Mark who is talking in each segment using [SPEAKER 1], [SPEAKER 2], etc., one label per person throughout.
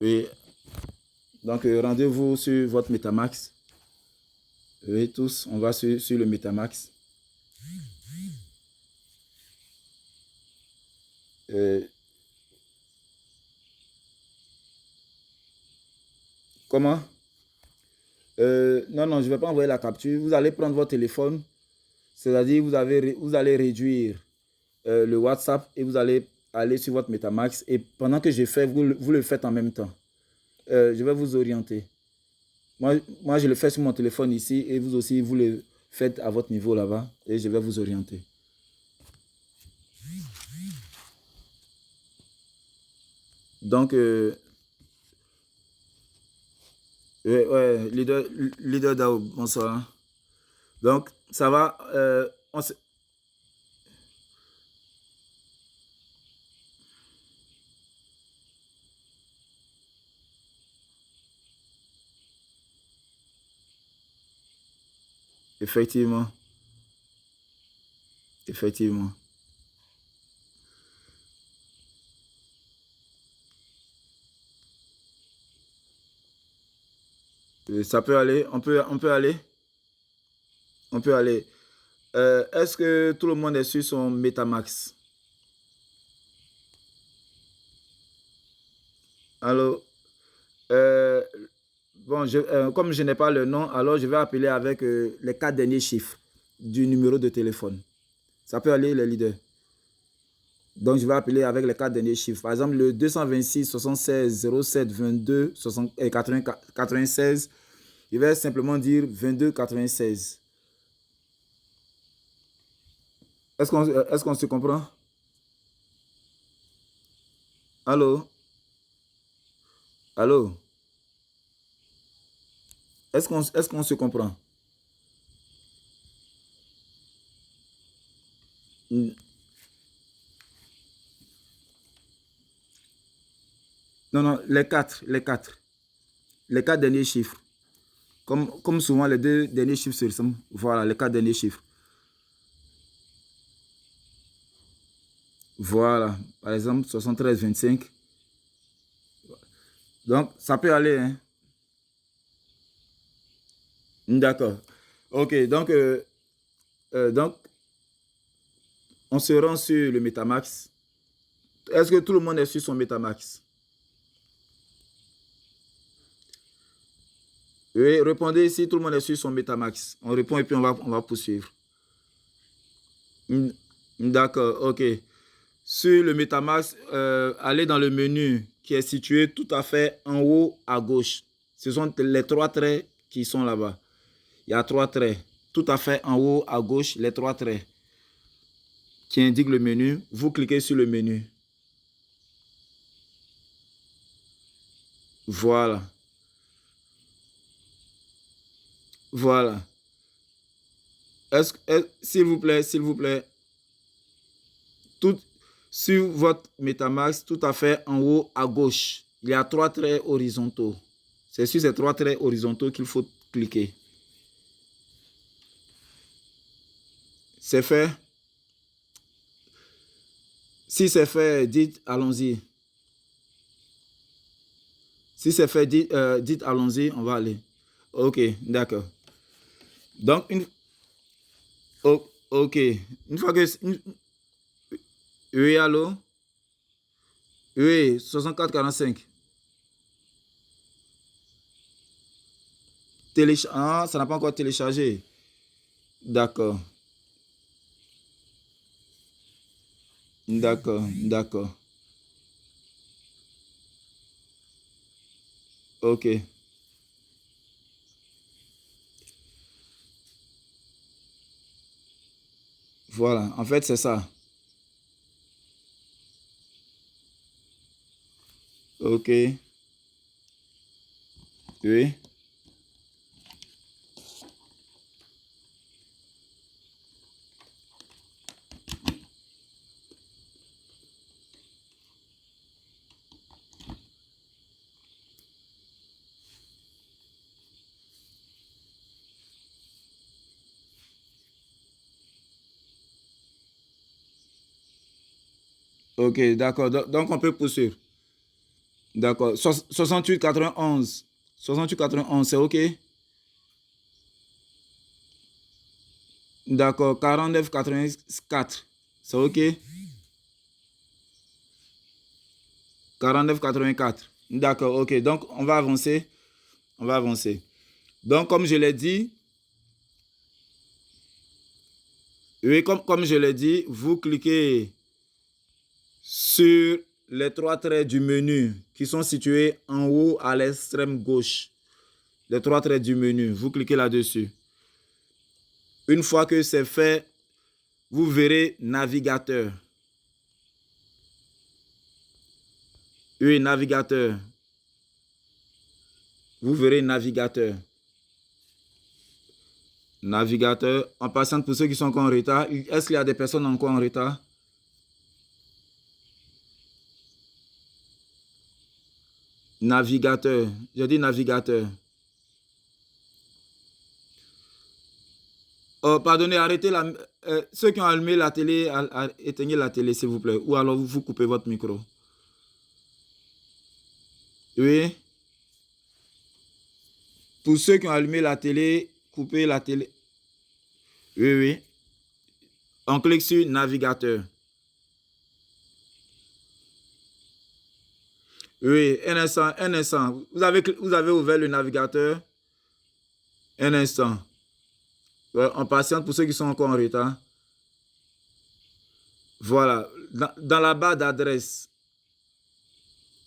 [SPEAKER 1] Oui, donc rendez-vous sur votre Metamax. Oui, tous, on va sur le Metamax. Euh, comment? Non, non, je ne vais pas envoyer la capture. Vous allez prendre votre téléphone, c'est-à-dire vous allez réduire le WhatsApp et vous allez aller sur votre Metamax. Et pendant que je fais, vous le faites en même temps. Je vais vous orienter. Moi, je le fais sur mon téléphone ici et vous aussi, vous le faites à votre niveau là-bas et je vais vous orienter. Donc, ouais, leader Dao, bonsoir. Donc, ça va. Effectivement, effectivement. Ça peut aller, on peut aller, on peut aller. Est-ce que tout le monde est sur son Metamax? Alors, euh, bon, comme je n'ai pas le nom, alors je vais appeler avec les 4 derniers chiffres du numéro de téléphone. Ça peut aller, les leaders. Donc, je vais appeler avec les 4 derniers chiffres. Par exemple, le 226 76 07 22 60, 80, 96. Je vais simplement dire 22 96. Est-ce qu'on se comprend? Allô? Allô? Est-ce qu'on se comprend? Non, non, les quatre, les quatre. Les 4 derniers chiffres. Comme souvent, les 2 derniers chiffres se ressemblent. Voilà, les 4 derniers chiffres. Voilà. Par exemple, 73 25. Donc, ça peut aller, hein? D'accord. OK, donc, on se rend sur le Metamax. Est-ce que tout le monde est sur son Metamax? Oui, répondez si tout le monde est sur son Metamax. On répond et puis on va poursuivre. D'accord, OK. Sur le Metamax, allez dans le menu qui est situé tout à fait en haut à gauche. Ce sont les 3 traits qui sont là-bas. Il y a 3 traits. Tout à fait en haut à gauche, les 3 traits qui indiquent le menu. Vous cliquez sur le menu. Voilà. Voilà. S'il vous plaît, tout, sur votre Metamax, tout à fait en haut à gauche, il y a 3 traits horizontaux. C'est sur ces 3 traits horizontaux qu'il faut cliquer. C'est fait. Si c'est fait, dites allons-y. Si c'est fait, dites allons-y, on va aller. Ok, d'accord. Donc, ok. Une fois que. Oui, allô? Oui, 64 45. Ah, ça n'a pas encore téléchargé. D'accord. D'accord, d'accord. Ok. Voilà, en fait, c'est ça. Ok. Oui. Ok, d'accord. Donc, on peut poursuivre. D'accord. 68 91. 68 91, c'est OK? D'accord. 49 84, c'est OK? 49 84. D'accord, OK. Donc, on va avancer. On va avancer. Donc, comme je l'ai dit, oui, comme je l'ai dit, vous cliquez sur les trois traits du menu qui sont situés en haut à l'extrême gauche. Les trois traits du menu, vous cliquez là-dessus. Une fois que c'est fait, vous verrez navigateur. Oui, navigateur. Vous verrez navigateur. Navigateur. En passant pour ceux qui sont encore en retard, est-ce qu'il y a des personnes encore en retard? Navigateur. J'ai dit navigateur. Oh, pardonnez, arrêtez la... ceux qui ont allumé la télé, éteignez la télé, s'il vous plaît. Ou alors vous coupez votre micro. Oui. Pour ceux qui ont allumé la télé, coupez la télé. Oui, oui. On clique sur navigateur. Oui, un instant, un instant. Vous avez ouvert le navigateur. Un instant. Ouais, on patiente pour ceux qui sont encore en retard. Voilà. Dans la barre d'adresse,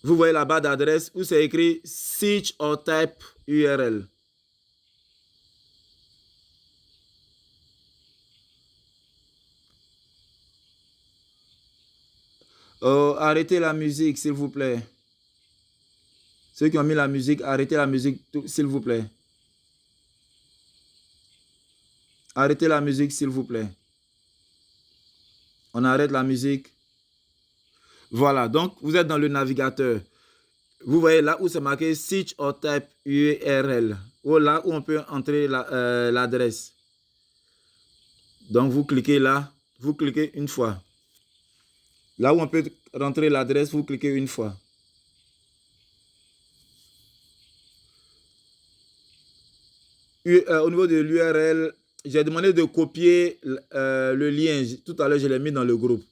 [SPEAKER 1] vous voyez la barre d'adresse où c'est écrit Search or Type URL. Oh, arrêtez la musique, s'il vous plaît. Ceux qui ont mis la musique, arrêtez la musique, s'il vous plaît. Arrêtez la musique, s'il vous plaît. On arrête la musique. Voilà, donc vous êtes dans le navigateur. Vous voyez là où c'est marqué Search or Type URL. Ou là où on peut entrer l'adresse. Donc vous cliquez là, vous cliquez une fois. Là où on peut rentrer l'adresse, vous cliquez une fois. Au niveau de l'URL, j'ai demandé de copier le lien. Tout à l'heure, je l'ai mis dans le groupe.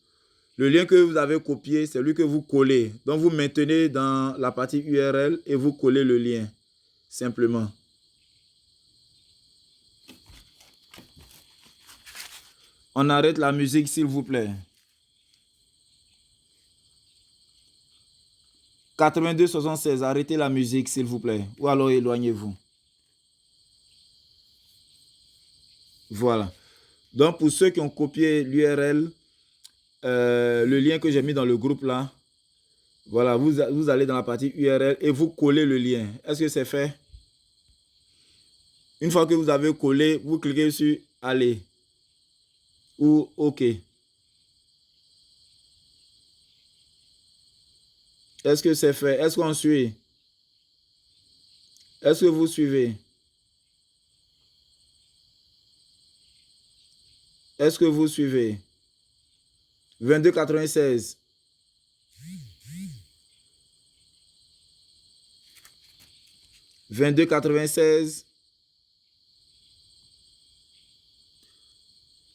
[SPEAKER 1] Le lien que vous avez copié, c'est lui que vous collez. Donc, vous maintenez dans la partie URL et vous collez le lien. Simplement. On arrête la musique, s'il vous plaît. 82 76, arrêtez la musique, s'il vous plaît. Ou alors éloignez-vous. Voilà. Donc, pour ceux qui ont copié l'URL, le lien que j'ai mis dans le groupe là, voilà, vous allez dans la partie URL et vous collez le lien. Est-ce que c'est fait? Une fois que vous avez collé, vous cliquez sur Aller ou OK. Est-ce que c'est fait? Est-ce qu'on suit? Est-ce que vous suivez? Est-ce que vous suivez? 22 96. 22 96.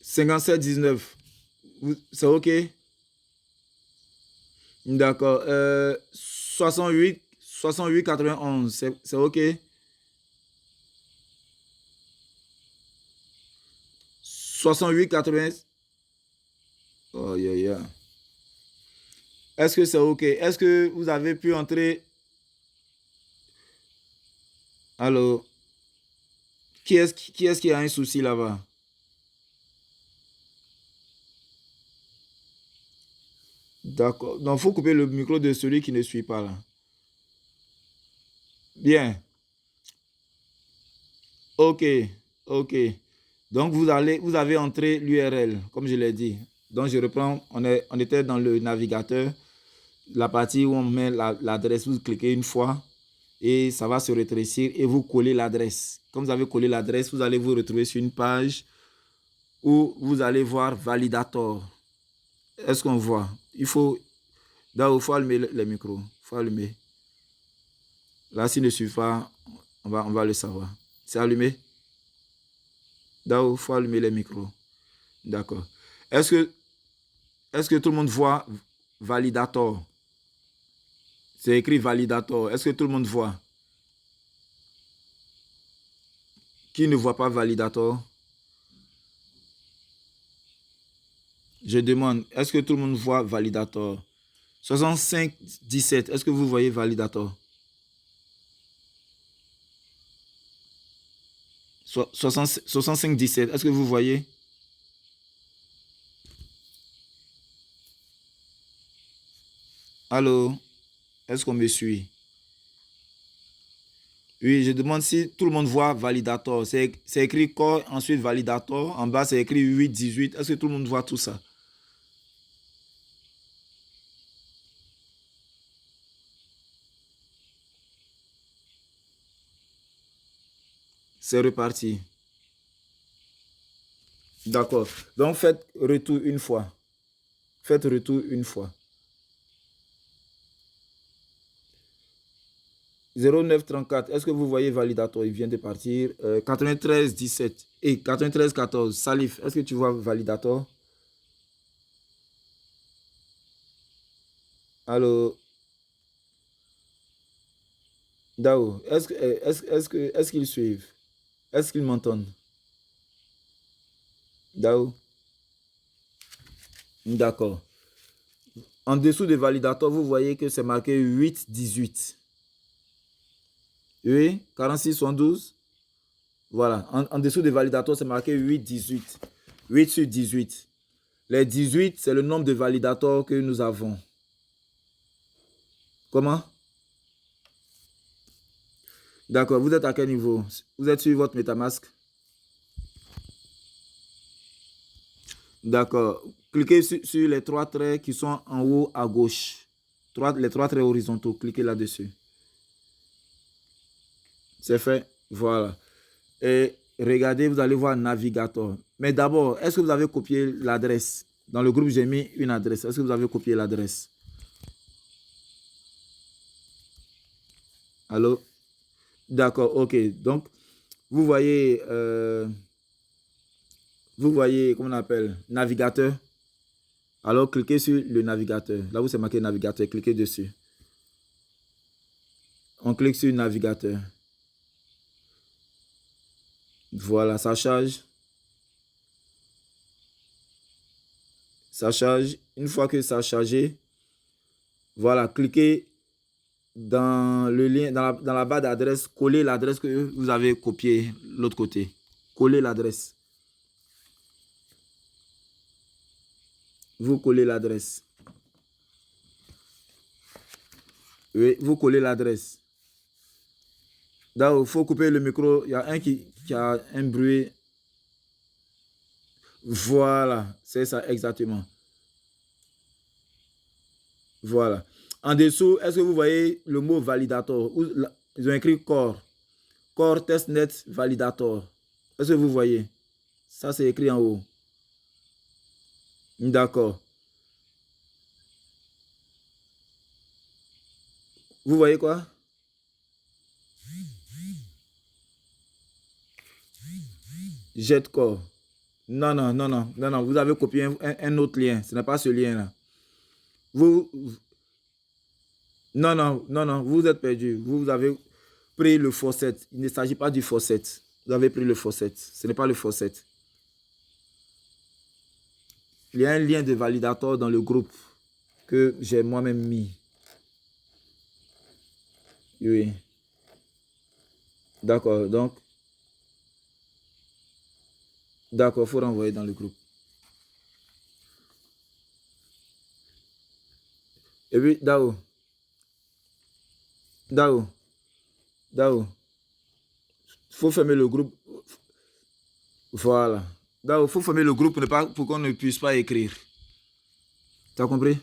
[SPEAKER 1] 57 19. C'est OK? D'accord. 68 91. C'est OK? 68 80. Oh, yeah, yeah. Est-ce que c'est OK? Est-ce que vous avez pu entrer? Allô? Qui est-ce qui a un souci là-bas? D'accord. Donc, il faut couper le micro de celui qui ne suit pas là. Bien. OK. OK. Donc, vous avez entré l'URL, comme je l'ai dit. Donc, je reprends. On était dans le navigateur. La partie où on met l'adresse, vous cliquez une fois et ça va se rétrécir et vous collez l'adresse. Comme vous avez collé l'adresse, vous allez vous retrouver sur une page où vous allez voir Validator. Est-ce qu'on voit? Il faut allumer les micros. Il faut allumer. Là, s'il ne suit pas, on va le savoir. C'est allumé? Dao, il faut allumer les micros. D'accord. Est-ce que tout le monde voit validator? C'est écrit validator. Est-ce que tout le monde voit? Qui ne voit pas validator? Je demande, est-ce que tout le monde voit validator? 6517, est-ce que vous voyez validator? 6517, est-ce que vous voyez? Allô? Est-ce qu'on me suit? Oui, je demande si tout le monde voit validator. C'est écrit core, ensuite validator. En bas, c'est écrit 818. Est-ce que tout le monde voit tout ça? C'est reparti. D'accord. Donc, faites retour une fois. Faites retour une fois. 0934, est-ce que vous voyez validator? Il vient de partir. 9317 et 9314. Salif, est-ce que tu vois validator? Allô? Dao, est-ce qu'ils suivent? Est-ce qu'ils m'entendent? Dao? D'accord. En dessous de validator, vous voyez que c'est marqué 818. Oui, 46 112. Voilà. En dessous de validator, c'est marqué 818. 8 sur 18. Les 18, c'est le nombre de validators que nous avons. Comment? D'accord. Vous êtes à quel niveau? Vous êtes sur votre MetaMask? D'accord. Cliquez sur les trois traits qui sont en haut à gauche. Les trois traits horizontaux. Cliquez là-dessus. C'est fait. Voilà. Et regardez, vous allez voir navigateur. Mais d'abord, est-ce que vous avez copié l'adresse? Dans le groupe, j'ai mis une adresse. Est-ce que vous avez copié l'adresse? Allô? D'accord, ok. Donc, vous voyez, comment on appelle, navigateur. Alors, cliquez sur le navigateur. Là où c'est marqué navigateur, cliquez dessus. On clique sur navigateur. Voilà, ça charge. Ça charge. Une fois que ça a chargé, voilà, cliquez dans le lien, dans la barre d'adresse, collez l'adresse que vous avez copiée l'autre côté. Collez l'adresse. Vous collez l'adresse. Oui, vous collez l'adresse. Donc, il faut couper le micro. Il y a un qui a un bruit. Voilà, c'est ça exactement. Voilà. En dessous, est-ce que vous voyez le mot validator? Ils ont écrit core. Core testnet validator. Est-ce que vous voyez? Ça, c'est écrit en haut. D'accord. Vous voyez quoi? Jetcore. Non, non, non, non, non, non. Vous avez copié un autre lien. Ce n'est pas ce lien-là. Vous, non, non, non, non. Vous êtes perdu. Vous avez pris le faucet. Il ne s'agit pas du faucet. Vous avez pris le faucet. Ce n'est pas le faucet. Il y a un lien de validateur dans le groupe que j'ai moi-même mis. Oui. D'accord. Donc, d'accord, il faut renvoyer dans le groupe. Et puis, Dao. Dao. Dao. Il faut fermer le groupe. Voilà. Dao, il faut fermer le groupe pour qu'on ne puisse pas écrire. Tu as compris?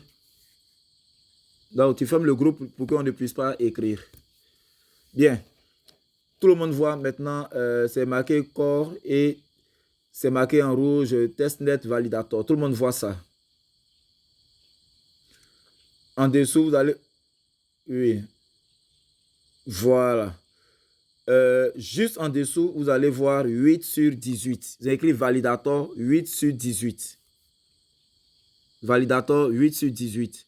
[SPEAKER 1] Dao, tu fermes le groupe pour qu'on ne puisse pas écrire. Bien. Tout le monde voit maintenant, c'est marqué corps et c'est marqué en rouge testnet validator. Tout le monde voit ça. En dessous, vous allez... Oui. Voilà. Juste en dessous, vous allez voir 8 sur 18. J'ai écrit validator 8 sur 18. Validator 8 sur 18.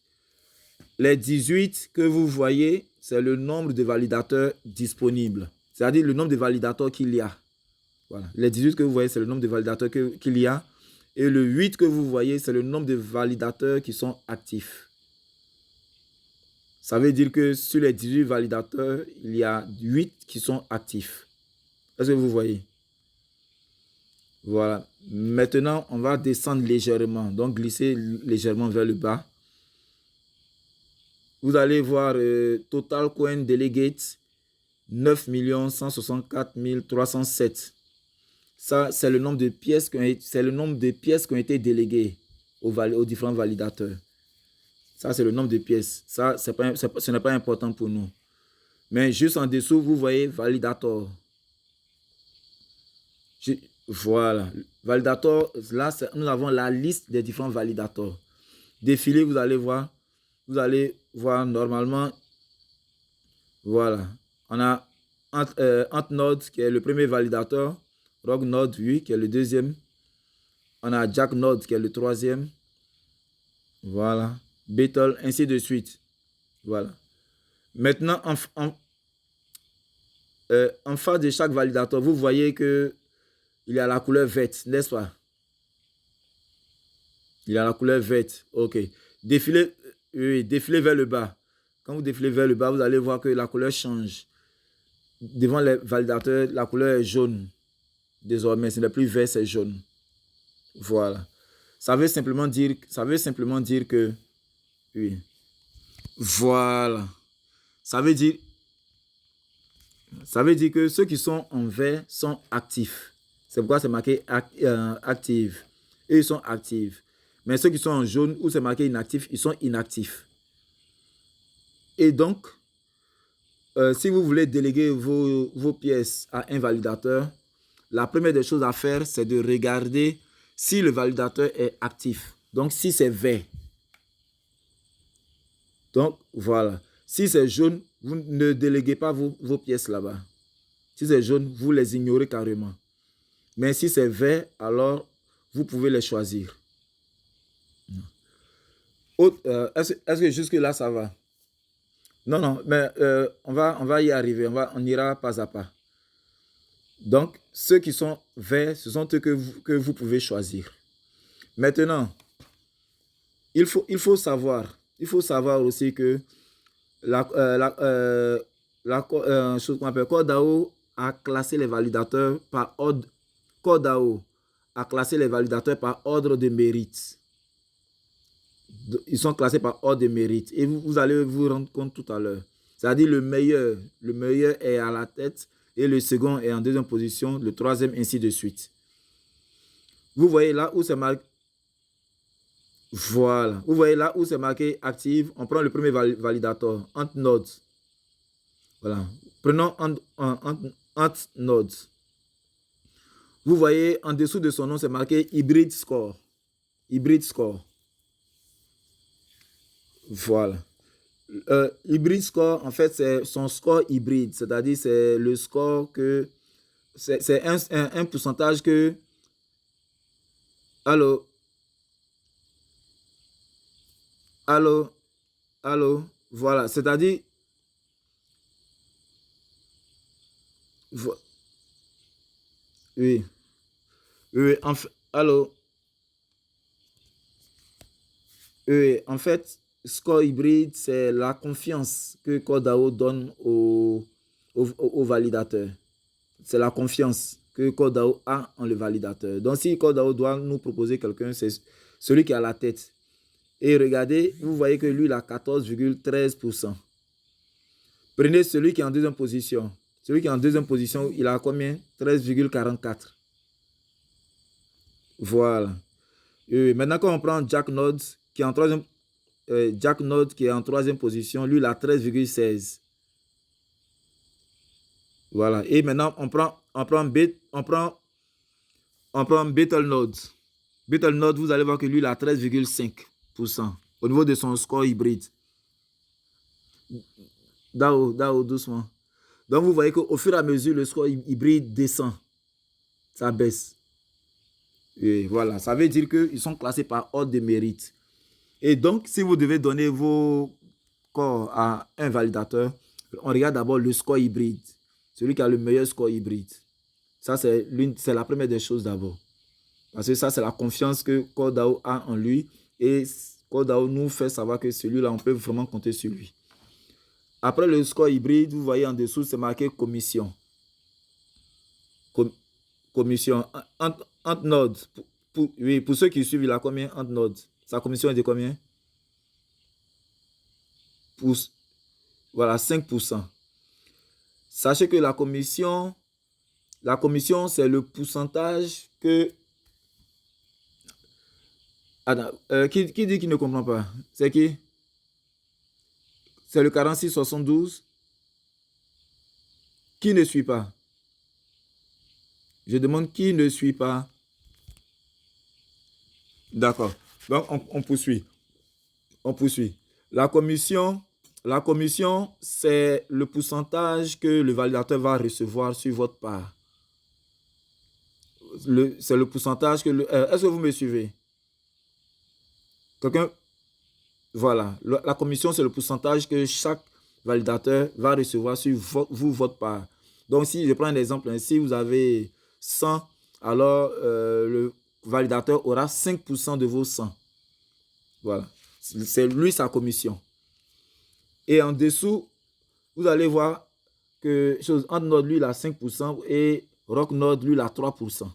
[SPEAKER 1] Les 18 que vous voyez, c'est le nombre de validateurs disponibles. C'est-à-dire le nombre de validateurs qu'il y a. Voilà. Les 18 que vous voyez, c'est le nombre de validateurs qu'il y a. Et le 8 que vous voyez, c'est le nombre de validateurs qui sont actifs. Ça veut dire que sur les 18 validateurs, il y a 8 qui sont actifs. Est-ce que vous voyez? Voilà. Maintenant, on va descendre légèrement. Donc, glisser légèrement vers le bas. Vous allez voir Total Coin Delegates 9 164 307. Ça, c'est le nombre de pièces qui ont été déléguées aux différents validateurs. Ça, c'est le nombre de pièces. Ça, ce n'est pas important pour nous. Mais juste en dessous, vous voyez Validator. Voilà. Validator, là, nous avons la liste des différents validateurs. Défilé, vous allez voir. Vous allez voir normalement. Voilà. On a Antnode qui est le premier validateur. Rognode, oui, qui est le deuxième. On a Jacknode qui est le troisième. Voilà. Beetle, ainsi de suite. Voilà. Maintenant, en face de chaque validateur, vous voyez que il y a la couleur verte, n'est-ce pas? Il y a la couleur verte. OK. Défilez vers le bas. Quand vous défilez vers le bas, vous allez voir que la couleur change. Devant les validateurs, la couleur est jaune. Désormais, ce n'est plus vert, c'est jaune. Voilà. Ça veut simplement dire que... Oui. Voilà. Ça veut dire que ceux qui sont en vert sont actifs. C'est pourquoi c'est marqué active. Et ils sont actifs. Mais ceux qui sont en jaune, où c'est marqué inactif, ils sont inactifs. Et donc, si vous voulez déléguer vos pièces à un validateur, la première des choses à faire, c'est de regarder si le validateur est actif. Donc, si c'est vert. Donc, voilà. Si c'est jaune, vous ne déléguez pas vos pièces là-bas. Si c'est jaune, vous les ignorez carrément. Mais si c'est vert, alors vous pouvez les choisir. Est-ce que jusque-là, ça va? Non, mais on va y arriver. On ira pas à pas. Donc, ceux qui sont verts, ce sont ceux que vous pouvez choisir. Maintenant, il faut savoir aussi que chose qu'on appelle CoreDAO a classé les validateurs par ordre. CoreDAO a classé les validateurs par ordre de mérite. Ils sont classés par ordre de mérite. Et vous allez vous rendre compte tout à l'heure. C'est-à-dire le meilleur est à la tête et le second est en deuxième position, le troisième, ainsi de suite. Vous voyez là où c'est marqué. Voilà. Vous voyez là où c'est marqué active. On prend le premier validateur, Antnode. Voilà. Prenons Antnode. Vous voyez en dessous de son nom, c'est marqué Hybrid Score. Hybrid Score. Voilà. Hybrid Score, en fait, c'est son score hybride. C'est-à-dire, c'est le score que... C'est un pourcentage que... Allô? Voilà. C'est-à-dire... Oui. Allô? En fait, score hybride, c'est la confiance que CoreDAO donne aux validateurs. C'est la confiance que CoreDAO a en le validateur. Donc, si CoreDAO doit nous proposer quelqu'un, c'est celui qui a la tête. Et regardez, vous voyez que lui, il a 14,13%. Prenez celui qui est en deuxième position. Celui qui est en deuxième position, il a combien? 13,44%. Voilà. Maintenant, quand on prend Jacknode, qui est en troisième, position, lui, il a 13,16%. Voilà. Et maintenant, on prend Beetle-Node. Beetle-Node, vous allez voir que lui, il a 13,5% au niveau de son score hybride. Dao, doucement. Donc, vous voyez qu'au fur et à mesure, le score hybride descend. Ça baisse. Et voilà, ça veut dire qu'ils sont classés par ordre de mérite. Et donc, si vous devez donner vos corps à un validateur, on regarde d'abord le score hybride. Celui qui a le meilleur score hybride. Ça, c'est la première des choses d'abord. Parce que ça, c'est la confiance que CoreDAO a en lui. Et CoreDAO nous fait savoir que celui-là, on peut vraiment compter sur lui. Après le score hybride, vous voyez en dessous, c'est marqué commission. Commission. Entre nodes. Oui, pour ceux qui suivent, il a combien entre nodes? Sa commission est de combien? Voilà, 5%. Sachez que la commission, c'est le pourcentage que... qui dit qu'il ne comprend pas? C'est qui? C'est le 46-72. Qui ne suit pas? Je demande qui ne suit pas. D'accord. Donc, on poursuit. On poursuit. La commission, c'est le pourcentage que le validateur va recevoir sur votre part. C'est le pourcentage que... Est-ce que vous me suivez? Quelqu'un? Voilà. La commission, c'est le pourcentage que chaque validateur va recevoir sur votre part. Donc, si je prends un exemple, si vous avez 100, alors le validateur aura 5% de vos 100. Voilà. C'est lui sa commission. Et en dessous, vous allez voir que EntNode, lui, il a 5% et RockNode, lui, il a 3%.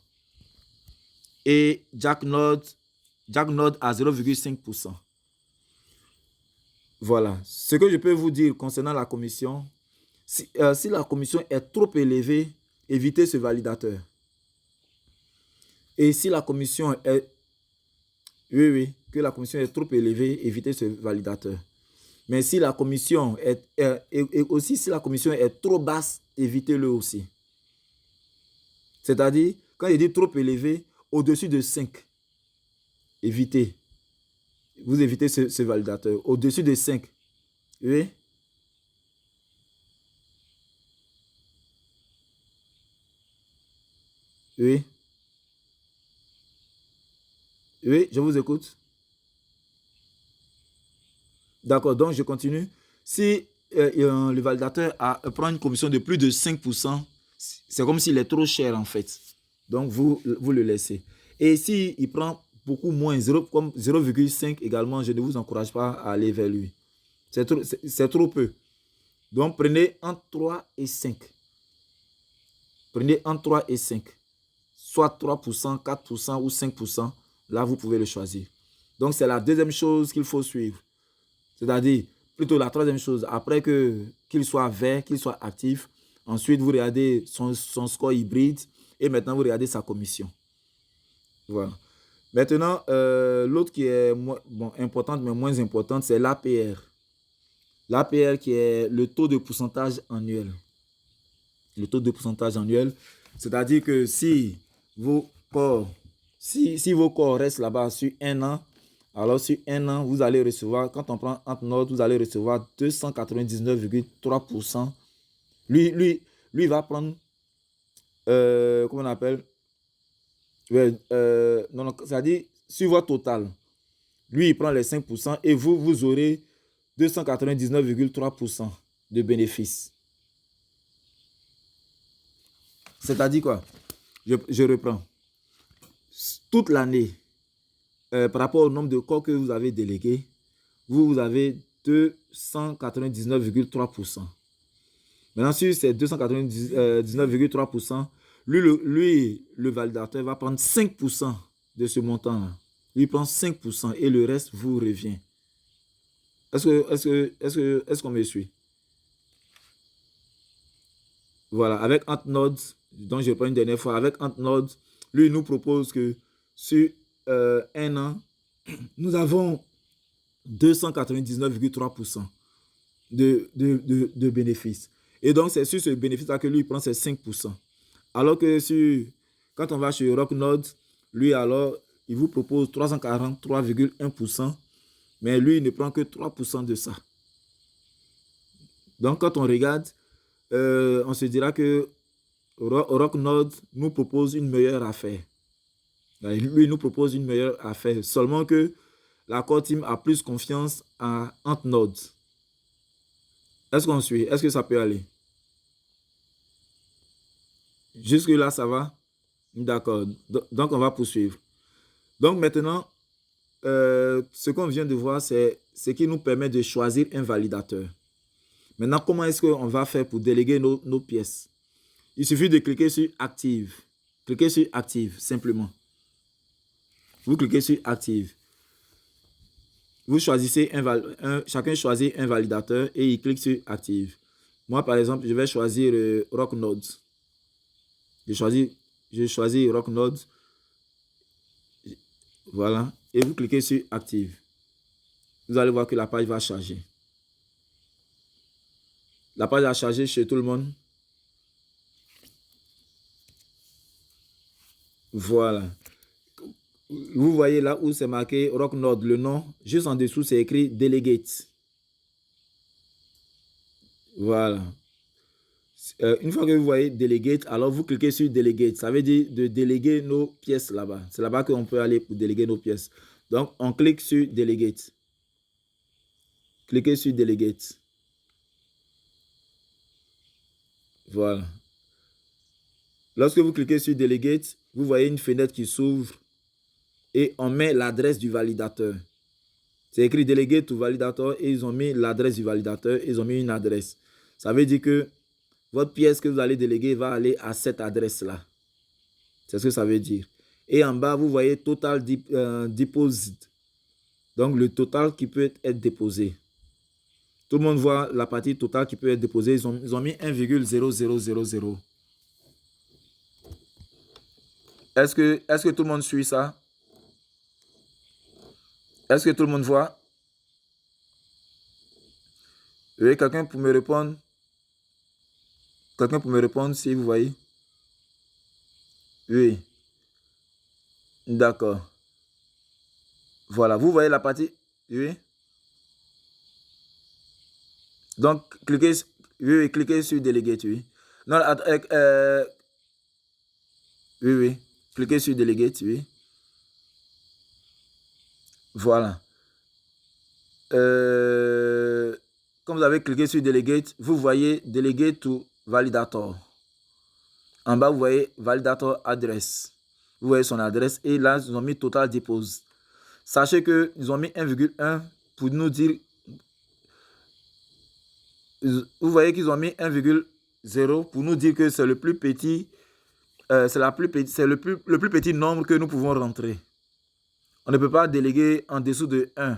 [SPEAKER 1] Et JackNode a 0,5%. Voilà. Ce que je peux vous dire concernant la commission, si la commission est trop élevée, évitez ce validateur. Et si la commission est... Oui, que la commission est trop élevée, évitez ce validateur. Mais si la commission si la commission est trop basse, évitez-le aussi. C'est-à-dire, quand il dit trop élevé, au-dessus de 5, évitez. Vous évitez ce validateur. Au-dessus de 5. Oui. Oui. Oui, je vous écoute. D'accord, donc je continue. Si le validateur prend une commission de plus de 5%, c'est comme s'il est trop cher en fait. Donc vous le laissez. Et s'il prend beaucoup moins, comme 0,5 également, je ne vous encourage pas à aller vers lui. C'est trop peu. Donc prenez entre 3 et 5. Prenez entre 3 et 5. Soit 3%, 4% ou 5%. Là, vous pouvez le choisir. Donc c'est la deuxième chose qu'il faut suivre. C'est-à-dire, plutôt la troisième chose, après qu'il soit vert, qu'il soit actif, ensuite vous regardez son score hybride et maintenant vous regardez sa commission. Voilà. Maintenant, l'autre qui est importante mais moins importante, c'est l'APR. L'APR qui est le taux de pourcentage annuel. Le taux de pourcentage annuel, c'est-à-dire que si vos corps restent là-bas sur un an, alors sur un an, vous allez recevoir, quand on prend EntNode, vous allez recevoir 299,3%. Lui va prendre, comment on appelle, c'est-à-dire sur votre total. Lui, il prend les 5% et vous aurez 299,3% de bénéfices. C'est-à-dire quoi? Je reprends. Toute l'année, par rapport au nombre de corps que vous avez délégués, vous avez 299,3%. Maintenant, sur ces 299,3%, lui, le validateur va prendre 5% de ce montant-là. Lui prend 5% et le reste vous revient. Est-ce qu'on me suit? Voilà, avec EntNode, dont je prends une dernière fois, avec EntNode, lui, il nous propose que sur un an, nous avons 299,3% de bénéfices. Et donc, c'est sur ce bénéfice-là que lui prend ses 5%. Alors que quand on va chez RockNode, lui, alors, il vous propose 343,1%, mais lui, il ne prend que 3% de ça. Donc, quand on regarde, on se dira que Rocknode nous propose une meilleure affaire. Lui nous propose une meilleure affaire. Seulement que la core team a plus confiance en Node. Est-ce qu'on suit? Est-ce que ça peut aller? Jusque là, ça va? D'accord. Donc, on va poursuivre. Donc, maintenant, ce qu'on vient de voir, c'est ce qui nous permet de choisir un validateur. Maintenant, comment est-ce qu'on va faire pour déléguer nos pièces? Il suffit de cliquer sur Active. Cliquez sur Active, simplement. Vous cliquez sur Active. Vous choisissez chacun choisit un validateur et il clique sur Active. Moi, par exemple, je vais choisir Rocknode. Je choisis Rocknode. Voilà. Et vous cliquez sur Active. Vous allez voir que la page va charger. La page a chargé chez tout le monde. Voilà. Vous voyez là où c'est marqué Rocknode, le nom. Juste en dessous, c'est écrit Delegate. Voilà. Une fois que vous voyez Delegate, alors vous cliquez sur Delegate. Ça veut dire de déléguer nos pièces là-bas. C'est là-bas qu'on peut aller pour déléguer nos pièces. Donc, on clique sur Delegate. Cliquez sur Delegate. Voilà. Lorsque vous cliquez sur Delegate, vous voyez une fenêtre qui s'ouvre et on met l'adresse du validateur. C'est écrit Delegate to validateur et ils ont mis l'adresse du validateur, ils ont mis une adresse. Ça veut dire que votre pièce que vous allez déléguer va aller à cette adresse-là. C'est ce que ça veut dire. Et en bas, vous voyez Total Deposit. Donc, le total qui peut être déposé. Tout le monde voit la partie totale qui peut être déposée. Ils ont mis 1,0000. Est-ce que tout le monde suit ça? Est-ce que tout le monde voit? Oui, quelqu'un pour me répondre? Quelqu'un pour me répondre si vous voyez? Oui. D'accord. Voilà, vous voyez la partie? Oui. Donc, cliquez sur Delegate, oui. Non, oui. Cliquez sur Delegate, oui. Voilà. Quand vous avez cliqué sur Delegate, vous voyez Delegate to Validator. En bas, vous voyez Validator Address. Vous voyez son adresse et là, ils ont mis Total Deposit. Sachez qu'ils ont mis 1,1 pour nous dire. Vous voyez qu'ils ont mis 1,0 pour nous dire que c'est le plus petit. C'est le plus petit nombre que nous pouvons rentrer. On ne peut pas déléguer en dessous de 1.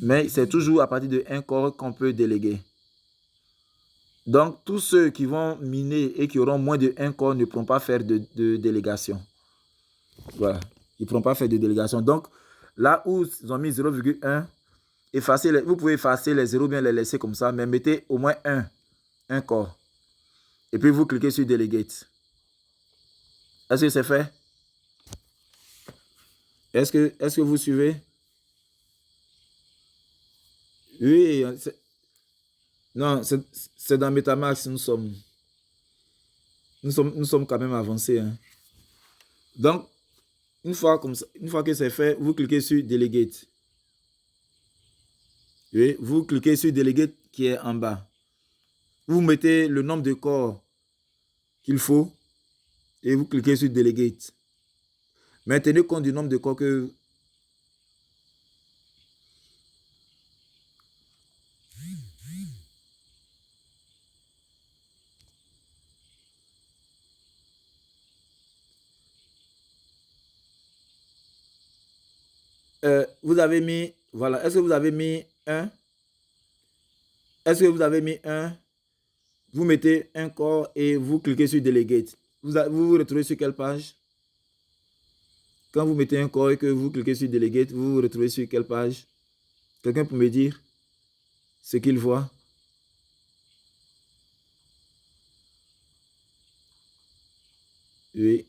[SPEAKER 1] Mais c'est toujours à partir de 1 corps qu'on peut déléguer. Donc, tous ceux qui vont miner et qui auront moins de 1 corps ne pourront pas faire de délégation. Voilà. Ils ne pourront pas faire de délégation. Donc, là où ils ont mis 0,1, vous pouvez effacer les 0, bien les laisser comme ça, mais mettez au moins 1 corps. Et puis, vous cliquez sur Delegate. Est-ce que c'est fait? Est-ce que vous suivez? Oui. Non, c'est dans MetaMask, nous sommes quand même avancés. Hein. Donc, une fois que c'est fait, vous cliquez sur Delegate. Oui, vous cliquez sur Delegate qui est en bas. Vous mettez le nombre de corps qu'il faut et vous cliquez sur Delegate. Mais tenez compte du nombre de corps que... vous avez mis... Voilà. Est-ce que vous avez mis 1? Est-ce que vous avez mis 1? Vous mettez un corps et vous cliquez sur Delegate. Vous vous retrouvez sur quelle page? Quand vous mettez un corps et que vous cliquez sur Delegate, vous vous retrouvez sur quelle page? Quelqu'un peut me dire ce qu'il voit? Oui.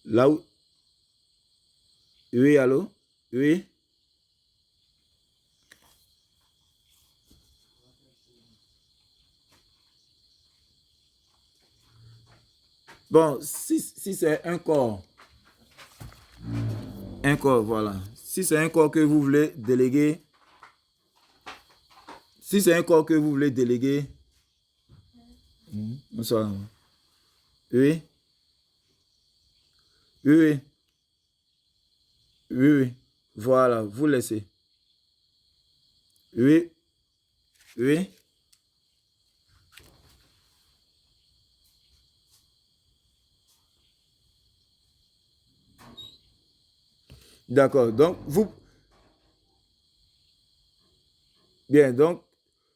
[SPEAKER 1] Là où... Oui, allô? Oui. Bon, si c'est un corps, voilà. Si c'est un corps que vous voulez déléguer, si c'est un corps que vous voulez déléguer, bonsoir. Oui, oui, oui, oui, oui. Voilà, vous laissez. Oui, oui. D'accord. Donc, bien, donc,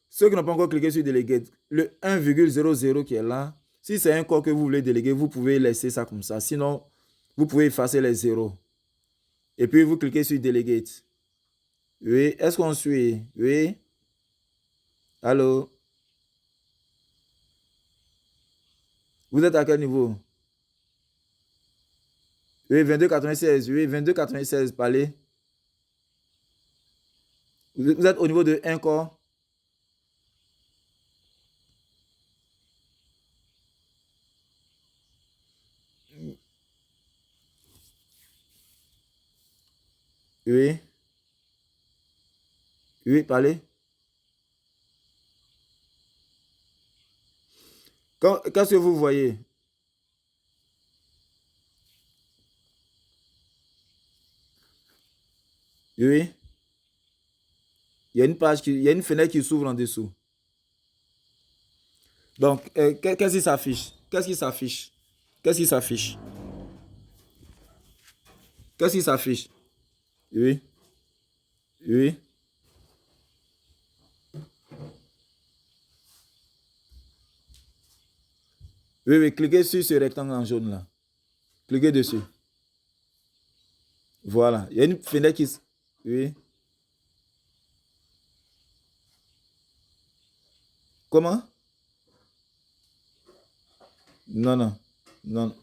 [SPEAKER 1] ceux qui n'ont pas encore cliqué sur déléguer, le 1,00 qui est là, si c'est un corps que vous voulez déléguer, vous pouvez laisser ça comme ça. Sinon, vous pouvez effacer les zéros. Et puis, vous cliquez sur Delegate. Oui, est-ce qu'on suit? Oui. Allô? Vous êtes à quel niveau? Oui, 22,96. Oui, 22,96, parlez. Vous êtes au niveau de un corps? Oui. Oui, parlez. Qu'est-ce que vous voyez? Oui. Il y a une page il y a une fenêtre qui s'ouvre en dessous. Donc, qu'est-ce qui s'affiche? Qu'est-ce qui s'affiche? Qu'est-ce qui s'affiche? Qu'est-ce qui s'affiche? Oui. Oui. Oui, oui, cliquez sur ce rectangle en jaune là. Cliquez dessus. Voilà. Il y a une fenêtre qui... Oui. Comment? Non, non. Non.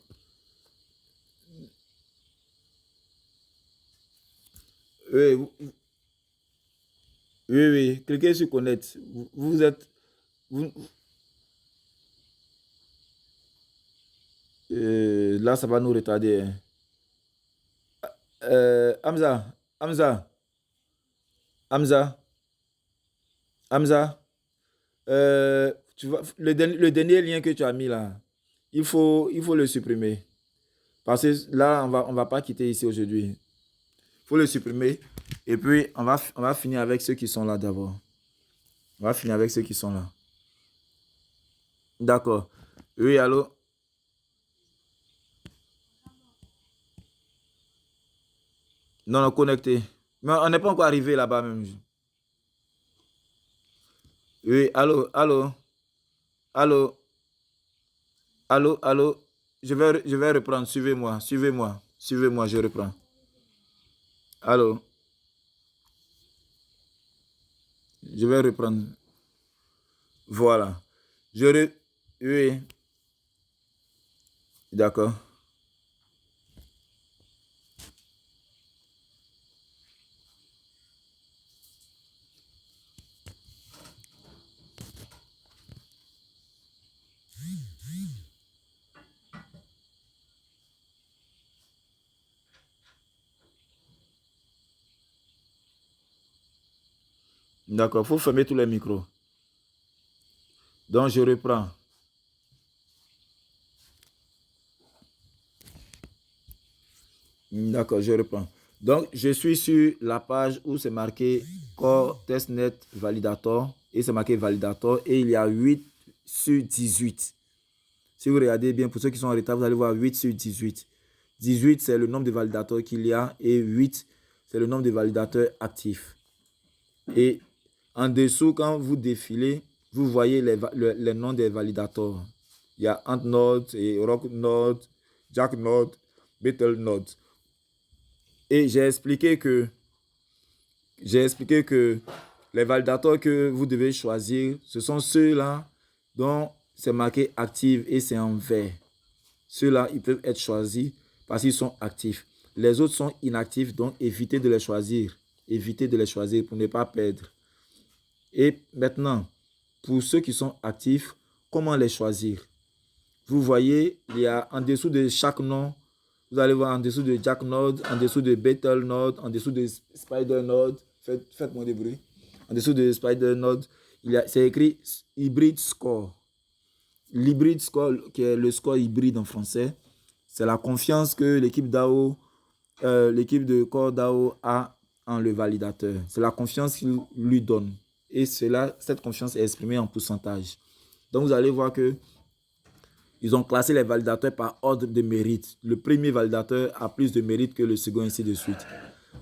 [SPEAKER 1] Oui, oui, oui. Cliquez sur connaître. Vous êtes... vous- là, ça va nous retarder, hein. Hamza. Hamza. Hamza. Hamza. Tu vois, le dernier lien que tu as mis là, il faut le supprimer. Parce que là, on va pas quitter ici aujourd'hui. Il faut le supprimer. Et puis, on va finir avec ceux qui sont là d'abord. On va finir avec ceux qui sont là. D'accord. Oui, allô? Non, non, connecté. Mais on n'est pas encore arrivé là-bas même. Oui, allô, allô, allô, allô, allô. Je vais reprendre. Suivez-moi, suivez-moi, suivez-moi, je reprends. Allô, je vais reprendre. Voilà. Oui, d'accord. D'accord, il faut fermer tous les micros. Donc, je reprends. D'accord, je reprends. Donc, je suis sur la page où c'est marqué Core TestNet Validator et c'est marqué Validator et il y a 8 sur 18. Si vous regardez bien, pour ceux qui sont en retard, vous allez voir 8 sur 18. 18, c'est le nombre de validateurs qu'il y a et 8, c'est le nombre de validateurs actifs. Et en dessous, quand vous défilez, vous voyez les noms des validateurs. Il y a AntNode et RockNode, JackNode, BetelNode. Et j'ai expliqué que les validateurs que vous devez choisir, ce sont ceux-là dont c'est marqué active et c'est en vert. Ceux-là, ils peuvent être choisis parce qu'ils sont actifs. Les autres sont inactifs, donc évitez de les choisir. Évitez de les choisir pour ne pas perdre. Et maintenant, pour ceux qui sont actifs, comment les choisir? vous voyez, il y a en dessous de chaque nom, vous allez voir en dessous de Jack Node, en dessous de Betel Node, en dessous de Spider Node. Faites-moi des bruits. En dessous de Spider Node, c'est écrit Hybrid Score. L'hybrid score, qui est le score hybride en français, c'est la confiance que l'équipe DAO, l'équipe de Core DAO a en le validateur. C'est la confiance qu'il lui donne. Et cette confiance est exprimée en pourcentage. Donc vous allez voir que ils ont classé les validateurs par ordre de mérite. Le premier validateur a plus de mérite que le second, ainsi de suite.